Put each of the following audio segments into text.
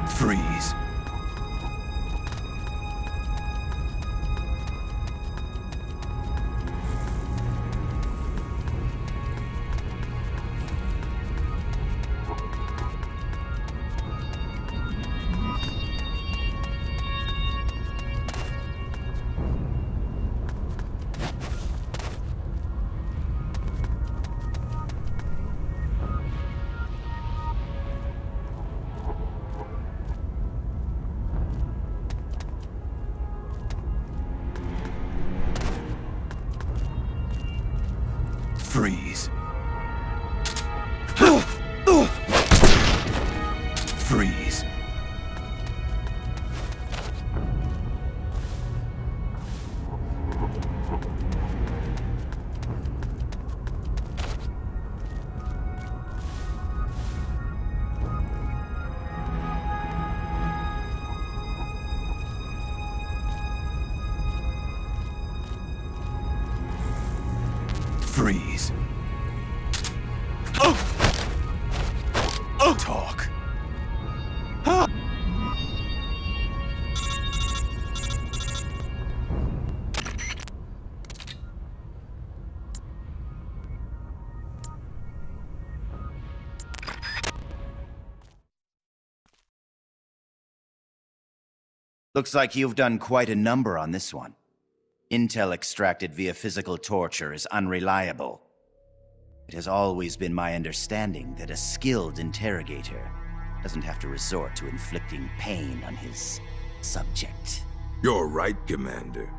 Freeze. Freeze. Freeze. Freeze. Talk. Looks like you've done quite a number on this one. Intel extracted via physical torture is unreliable. It has always been my understanding that a skilled interrogator doesn't have to resort to inflicting pain on his subject. You're right, Commander.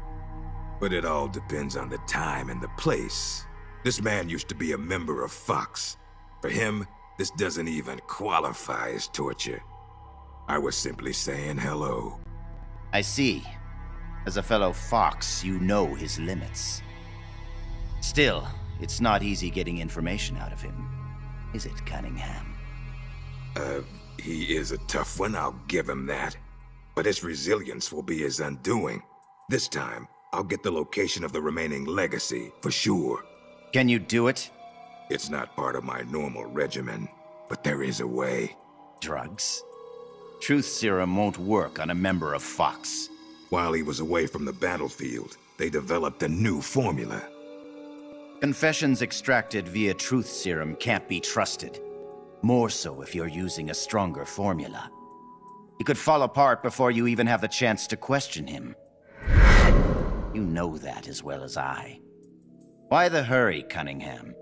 But it all depends on the time and the place. This man used to be a member of Fox. For him, this doesn't even qualify as torture. I was simply saying hello. I see. As a fellow Fox, you know his limits. Still, it's not easy getting information out of him, is it, Cunningham? He is a tough one, I'll give him that. But his resilience will be his undoing. This time, I'll get the location of the remaining legacy, for sure. Can you do it? It's not part of my normal regimen, but there is a way. Drugs? Truth serum won't work on a member of Fox. While he was away from the battlefield, they developed a new formula. Confessions extracted via truth serum can't be trusted. More so if you're using a stronger formula. He could fall apart before you even have the chance to question him. You know that as well as I. Why the hurry, Cunningham?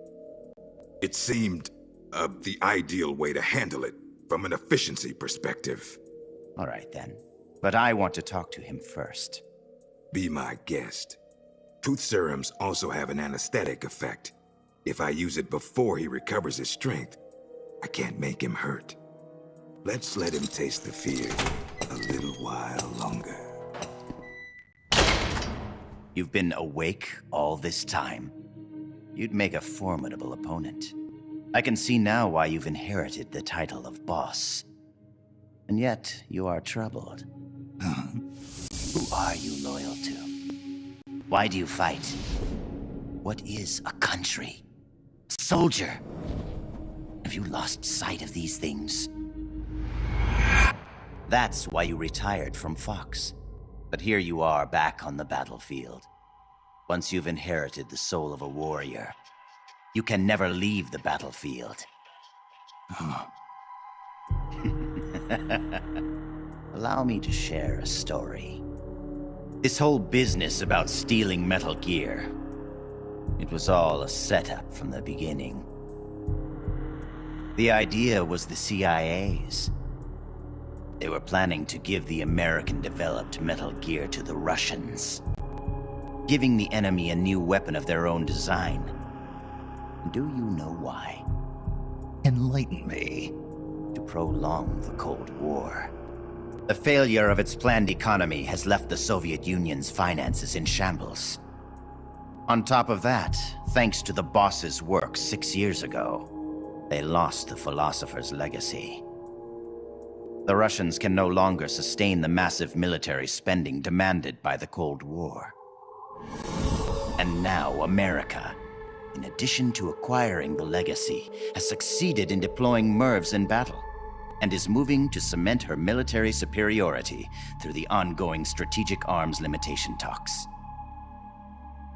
It seemed the ideal way to handle it, from an efficiency perspective. All right then. But I want to talk to him first. Be my guest. Truth serums also have an anesthetic effect. If I use it before he recovers his strength, I can't make him hurt. Let's let him taste the fear a little while longer. You've been awake all this time. You'd make a formidable opponent. I can see now why you've inherited the title of boss. And yet, you are troubled. Who are you loyal to? Why do you fight? What is a country? A soldier? Have you lost sight of these things? That's why you retired from Fox. But here you are back on the battlefield. Once you've inherited the soul of a warrior, you can never leave the battlefield. Allow me to share a story. This whole business about stealing Metal Gear, it was all a setup from the beginning. The idea was the CIA's. They were planning to give the American-developed Metal Gear to the Russians, giving the enemy a new weapon of their own design. Do you know why? Enlighten me. To prolong the Cold War. The failure of its planned economy has left the Soviet Union's finances in shambles. On top of that, thanks to the boss's work 6 years ago, they lost the philosopher's legacy. The Russians can no longer sustain the massive military spending demanded by the Cold War. And now America, in addition to acquiring the legacy, has succeeded in deploying MIRVs in battle, and is moving to cement her military superiority through the ongoing strategic arms limitation talks.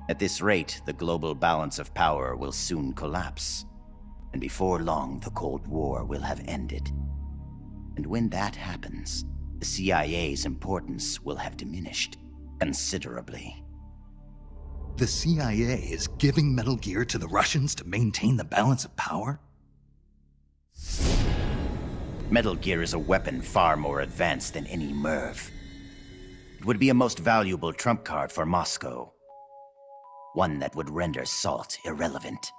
At this rate, the global balance of power will soon collapse, and before long the Cold War will have ended. And when that happens, the CIA's importance will have diminished considerably. The CIA is giving Metal Gear to the Russians to maintain the balance of power? Metal Gear is a weapon far more advanced than any MIRV. It would be a most valuable trump card for Moscow. One that would render SALT irrelevant.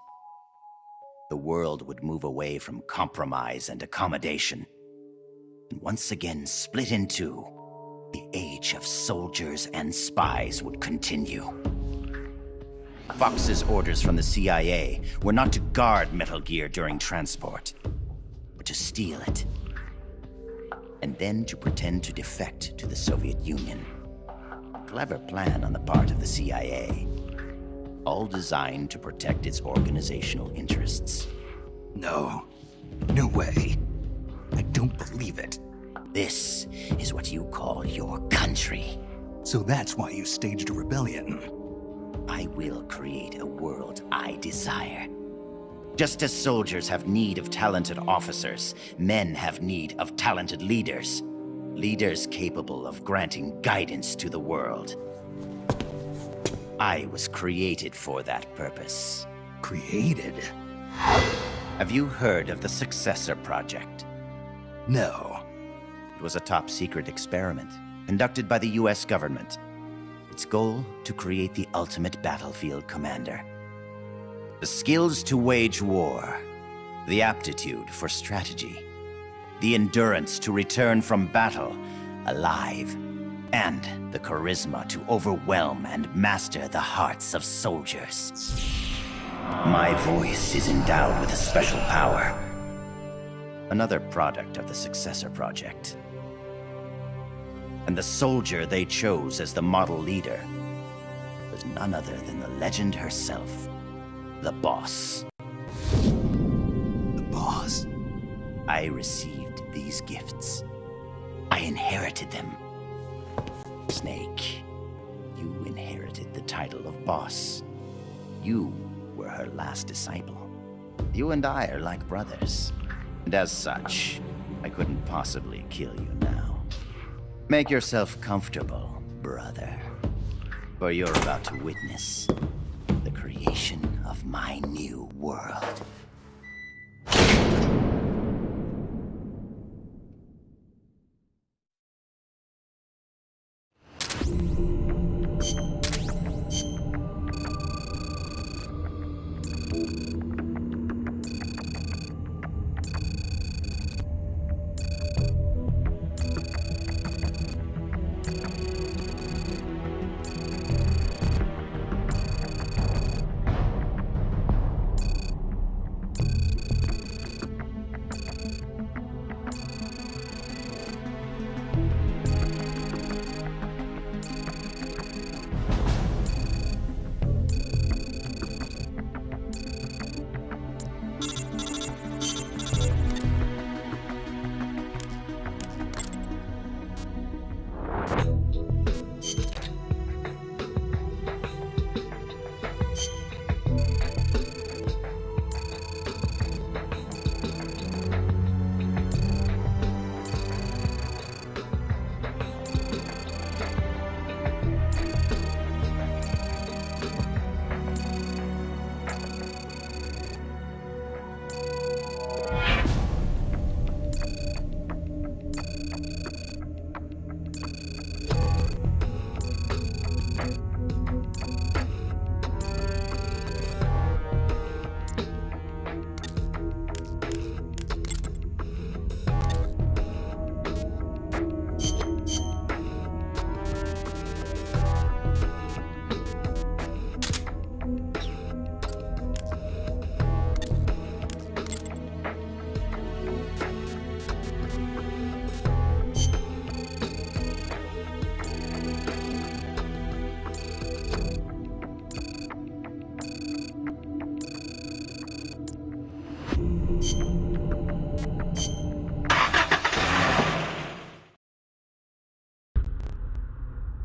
The world would move away from compromise and accommodation, and once again split in two. The age of soldiers and spies would continue. Fox's orders from the CIA were not to guard Metal Gear during transport, but to steal it, and then to pretend to defect to the Soviet Union. Clever plan on the part of the CIA, all designed to protect its organizational interests. No. No way. I don't believe it. This is what you call your country. So that's why you staged a rebellion. I will create a world I desire. Just as soldiers have need of talented officers, men have need of talented leaders. Leaders capable of granting guidance to the world. I was created for that purpose. Created? Have you heard of the Successor Project? No. It was a top-secret experiment conducted by the US government. Its goal, to create the ultimate battlefield commander. The skills to wage war, the aptitude for strategy, the endurance to return from battle alive, and the charisma to overwhelm and master the hearts of soldiers. My voice is endowed with a special power. Another product of the Successor Project. And the soldier they chose as the model leader was none other than the legend herself, the Boss. The Boss? I received these gifts. I inherited them. Snake, you inherited the title of Boss. You were her last disciple. You and I are like brothers. And as such, I couldn't possibly kill you now. Make yourself comfortable, brother. For you're about to witness the creation of my new world.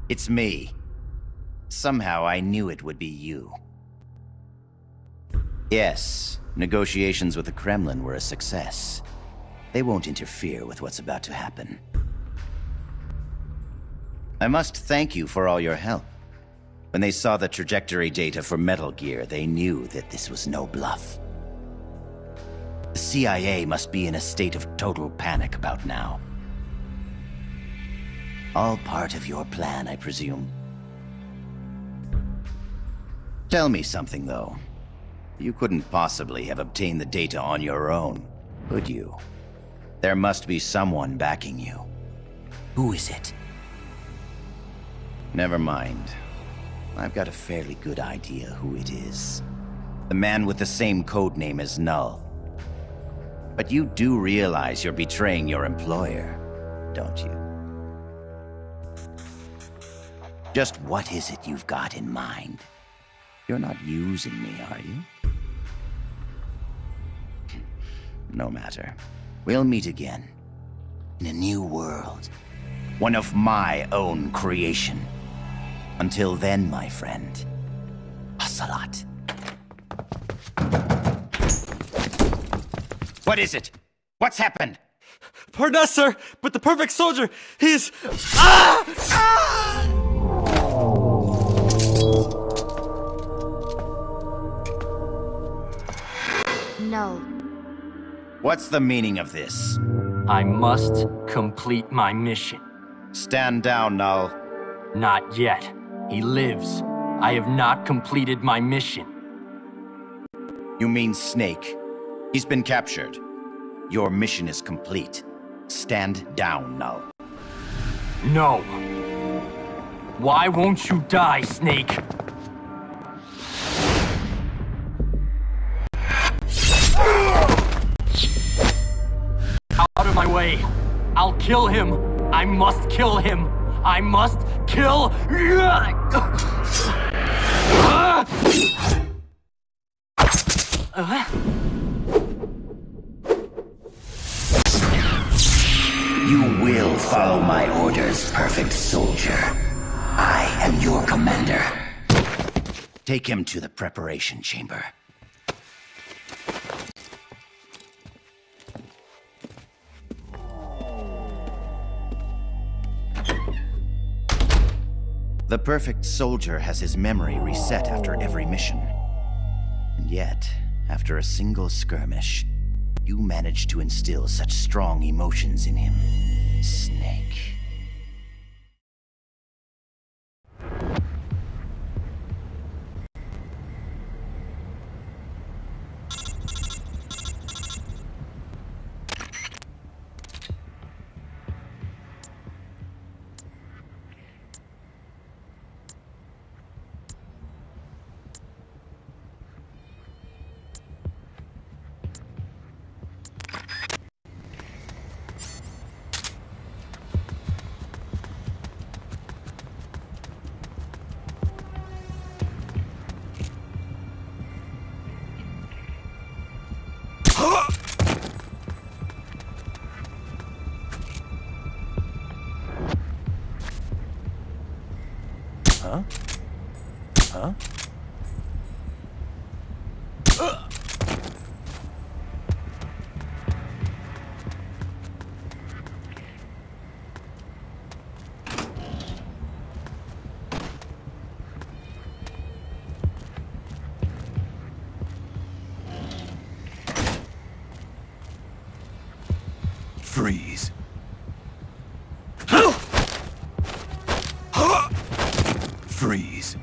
It's me. Somehow I knew it would be you. Yes, negotiations with the Kremlin were a success. They won't interfere with what's about to happen. I must thank you for all your help. When they saw the trajectory data for Metal Gear, they knew that this was no bluff. The CIA must be in a state of total panic about now. All part of your plan, I presume. Tell me something, though. You couldn't possibly have obtained the data on your own, could you? There must be someone backing you. Who is it? Never mind. I've got a fairly good idea who it is. The man with the same codename as Null. But you do realize you're betraying your employer, don't you? Just what is it you've got in mind? You're not using me, are you? No matter. We'll meet again. In a new world. One of my own creation. Until then, my friend. Ocelot. What is it? What's happened? Pardon us, sir, but the perfect soldier, he's... Ah! Ah! No. What's the meaning of this? I must complete my mission. Stand down, Null. Not yet. He lives. I have not completed my mission. You mean Snake? He's been captured. Your mission is complete. Stand down, Null. No. Why won't you die, Snake? Out of my way. I'll kill him. I must kill him. I must kill... You will follow my orders, perfect soldier. I am your commander. Take him to the preparation chamber. The perfect soldier has his memory reset after every mission. And yet, after a single skirmish, you managed to instill such strong emotions in him, Snake. Huh? Freeze. Freeze.